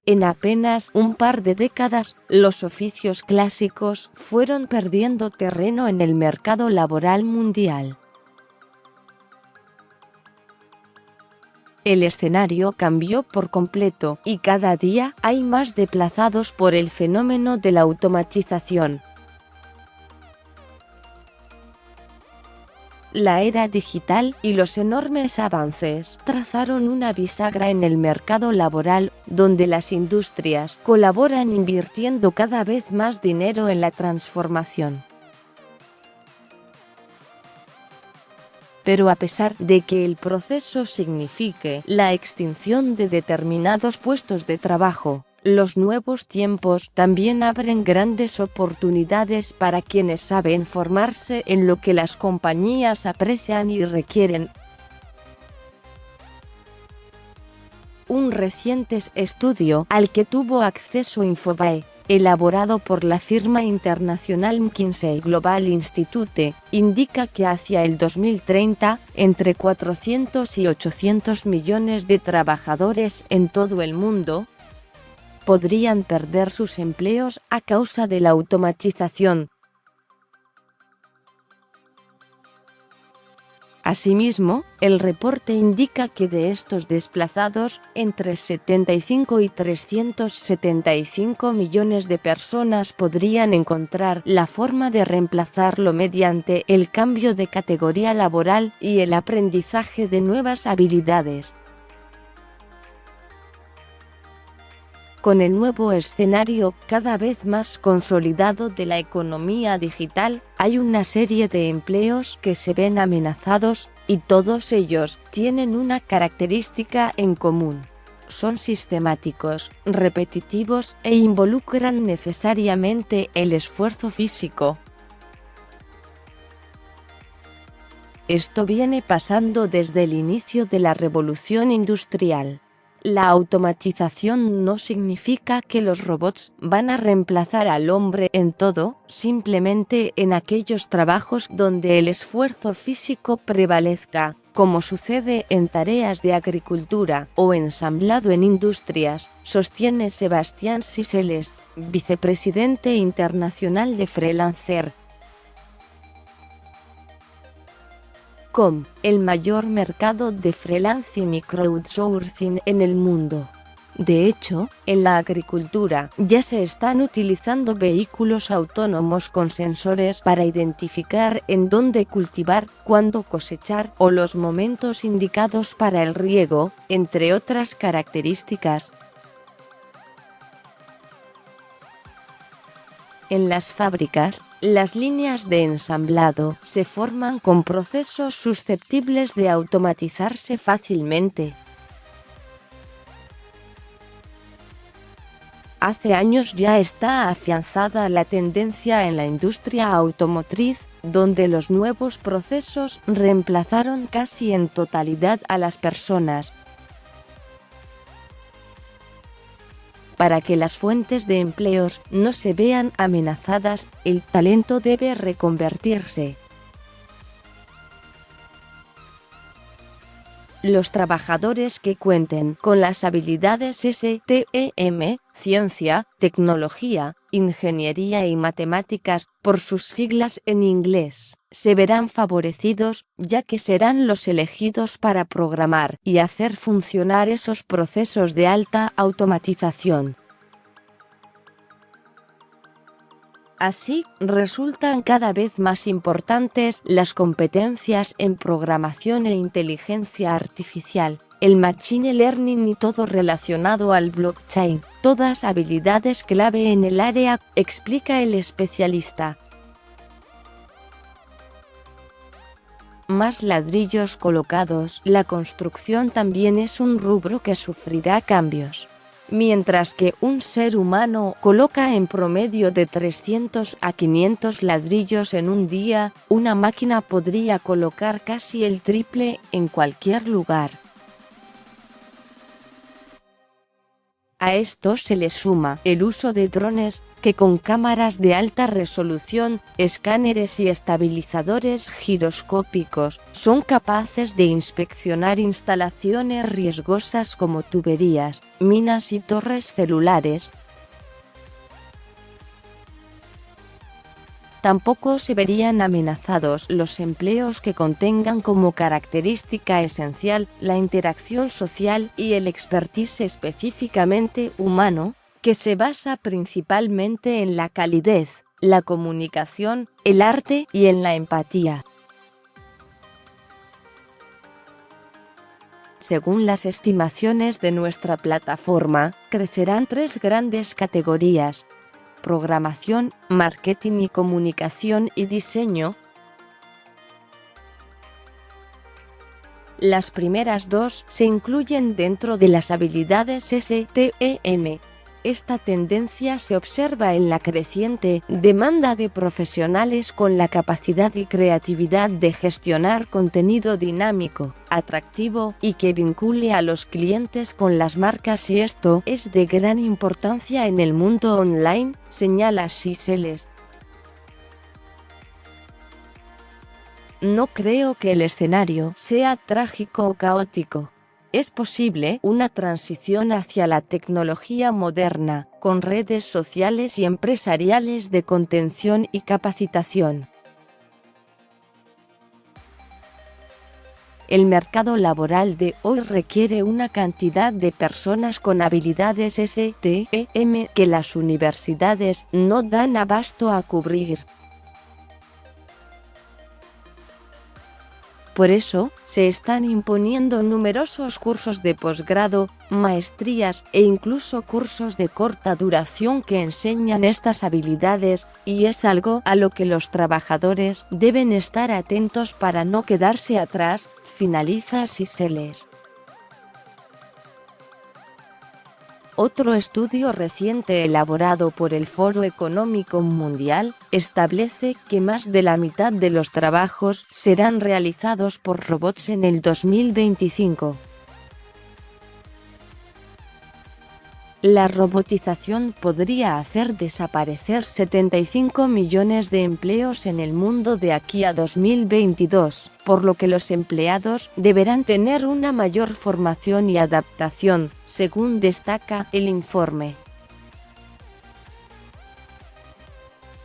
En apenas un par de décadas, los oficios clásicos fueron perdiendo terreno en el mercado laboral mundial. El escenario cambió por completo y cada día hay más desplazados por el fenómeno de la automatización. La era digital y los enormes avances trazaron una bisagra en el mercado laboral, donde las industrias colaboran invirtiendo cada vez más dinero en la transformación. Pero a pesar de que el proceso signifique la extinción de determinados puestos de trabajo, los nuevos tiempos también abren grandes oportunidades para quienes saben formarse en lo que las compañías aprecian y requieren. Un reciente estudio al que tuvo acceso Infobae, elaborado por la firma internacional McKinsey Global Institute, indica que hacia el 2030, entre 400 y 800 millones de trabajadores en todo el mundo podrían perder sus empleos a causa de la automatización. Asimismo, el reporte indica que de estos desplazados, entre 75 y 375 millones de personas podrían encontrar la forma de reemplazarlo mediante el cambio de categoría laboral y el aprendizaje de nuevas habilidades. Con el nuevo escenario cada vez más consolidado de la economía digital, hay una serie de empleos que se ven amenazados, y todos ellos tienen una característica en común. Son sistemáticos, repetitivos e involucran necesariamente el esfuerzo físico. Esto viene pasando desde el inicio de la revolución industrial. La automatización no significa que los robots van a reemplazar al hombre en todo, simplemente en aquellos trabajos donde el esfuerzo físico prevalezca, como sucede en tareas de agricultura o ensamblado en industrias, sostiene Sebastián Siseles, vicepresidente internacional de Freelancer. El mayor mercado de freelancing y crowdsourcing en el mundo. De hecho, en la agricultura ya se están utilizando vehículos autónomos con sensores para identificar en dónde cultivar, cuándo cosechar o los momentos indicados para el riego, entre otras características. En las fábricas, las líneas de ensamblado se forman con procesos susceptibles de automatizarse fácilmente. Hace años ya está afianzada la tendencia en la industria automotriz, donde los nuevos procesos reemplazaron casi en totalidad a las personas. Para que las fuentes de empleos no se vean amenazadas, el talento debe reconvertirse. Los trabajadores que cuenten con las habilidades STEM, ciencia, tecnología, ingeniería y matemáticas, por sus siglas en inglés, se verán favorecidos, ya que serán los elegidos para programar y hacer funcionar esos procesos de alta automatización. Así, resultan cada vez más importantes las competencias en programación e inteligencia artificial, el machine learning y todo relacionado al blockchain, todas habilidades clave en el área, explica el especialista. Más ladrillos colocados. La construcción también es un rubro que sufrirá cambios. Mientras que un ser humano coloca en promedio de 300 a 500 ladrillos en un día, una máquina podría colocar casi el triple en cualquier lugar. A esto se le suma el uso de drones, que con cámaras de alta resolución, escáneres y estabilizadores giroscópicos, son capaces de inspeccionar instalaciones riesgosas como tuberías, minas y torres celulares. Tampoco se verían amenazados los empleos que contengan como característica esencial la interacción social y el expertise específicamente humano, que se basa principalmente en la calidez, la comunicación, el arte y en la empatía. Según las estimaciones de nuestra plataforma, crecerán 3 grandes categorías: programación, marketing y comunicación y diseño. Las primeras 2 se incluyen dentro de las habilidades STEM. Esta tendencia se observa en la creciente demanda de profesionales con la capacidad y creatividad de gestionar contenido dinámico, atractivo y que vincule a los clientes con las marcas, y esto es de gran importancia en el mundo online, señala Shiseles. No creo que el escenario sea trágico o caótico. Es posible una transición hacia la tecnología moderna, con redes sociales y empresariales de contención y capacitación. El mercado laboral de hoy requiere una cantidad de personas con habilidades STEM que las universidades no dan abasto a cubrir. Por eso, se están imponiendo numerosos cursos de posgrado, maestrías e incluso cursos de corta duración que enseñan estas habilidades, y es algo a lo que los trabajadores deben estar atentos para no quedarse atrás, finaliza Shiseles. Otro estudio reciente elaborado por el Foro Económico Mundial establece que más de la mitad de los trabajos serán realizados por robots en el 2025. La robotización podría hacer desaparecer 75 millones de empleos en el mundo de aquí a 2022, por lo que los empleados deberán tener una mayor formación y adaptación, según destaca el informe.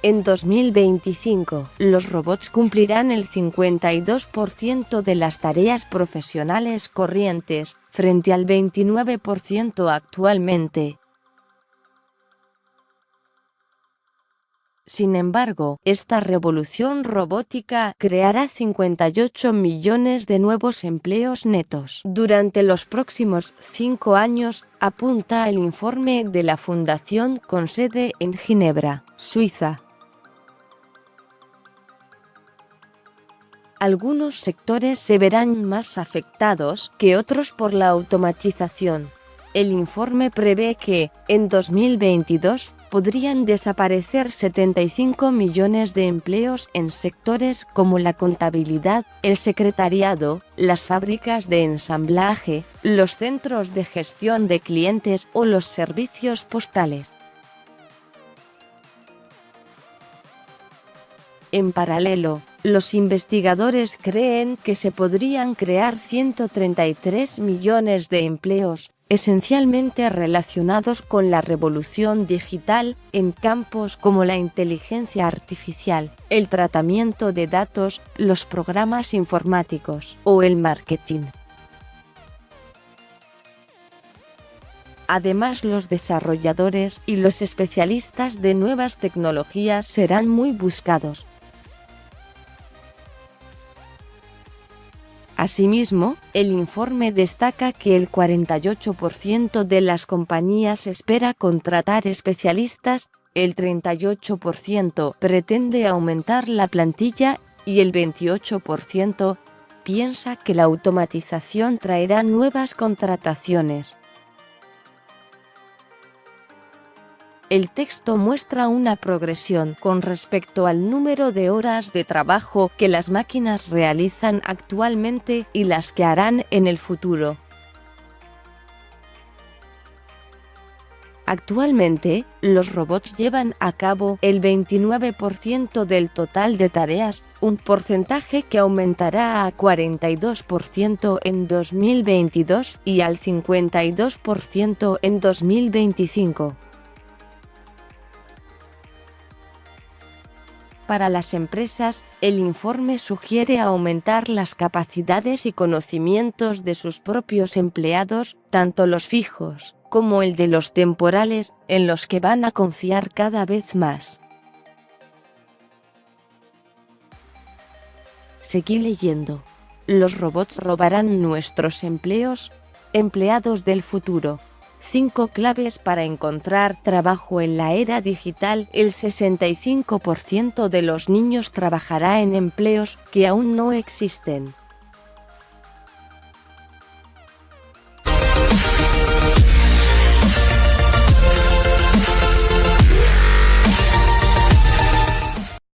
En 2025, los robots cumplirán el 52% de las tareas profesionales corrientes, frente al 29% actualmente. Sin embargo, esta revolución robótica creará 58 millones de nuevos empleos netos durante los próximos 5 años, apunta el informe de la Fundación con sede en Ginebra, Suiza. Algunos sectores se verán más afectados que otros por la automatización. El informe prevé que, en 2022, podrían desaparecer 75 millones de empleos en sectores como la contabilidad, el secretariado, las fábricas de ensamblaje, los centros de gestión de clientes o los servicios postales. En paralelo, los investigadores creen que se podrían crear 133 millones de empleos, esencialmente relacionados con la revolución digital, en campos como la inteligencia artificial, el tratamiento de datos, los programas informáticos o el marketing. Además, los desarrolladores y los especialistas de nuevas tecnologías serán muy buscados. Asimismo, el informe destaca que el 48% de las compañías espera contratar especialistas, el 38% pretende aumentar la plantilla y el 28% piensa que la automatización traerá nuevas contrataciones. El texto muestra una progresión con respecto al número de horas de trabajo que las máquinas realizan actualmente y las que harán en el futuro. Actualmente, los robots llevan a cabo el 29% del total de tareas, un porcentaje que aumentará a 42% en 2022 y al 52% en 2025. Para las empresas, el informe sugiere aumentar las capacidades y conocimientos de sus propios empleados, tanto los fijos como el de los temporales, en los que van a confiar cada vez más. Seguí leyendo. ¿Los robots robarán nuestros empleos? Empleados del futuro. 5 claves para encontrar trabajo en la era digital. El 65% de los niños trabajará en empleos que aún no existen.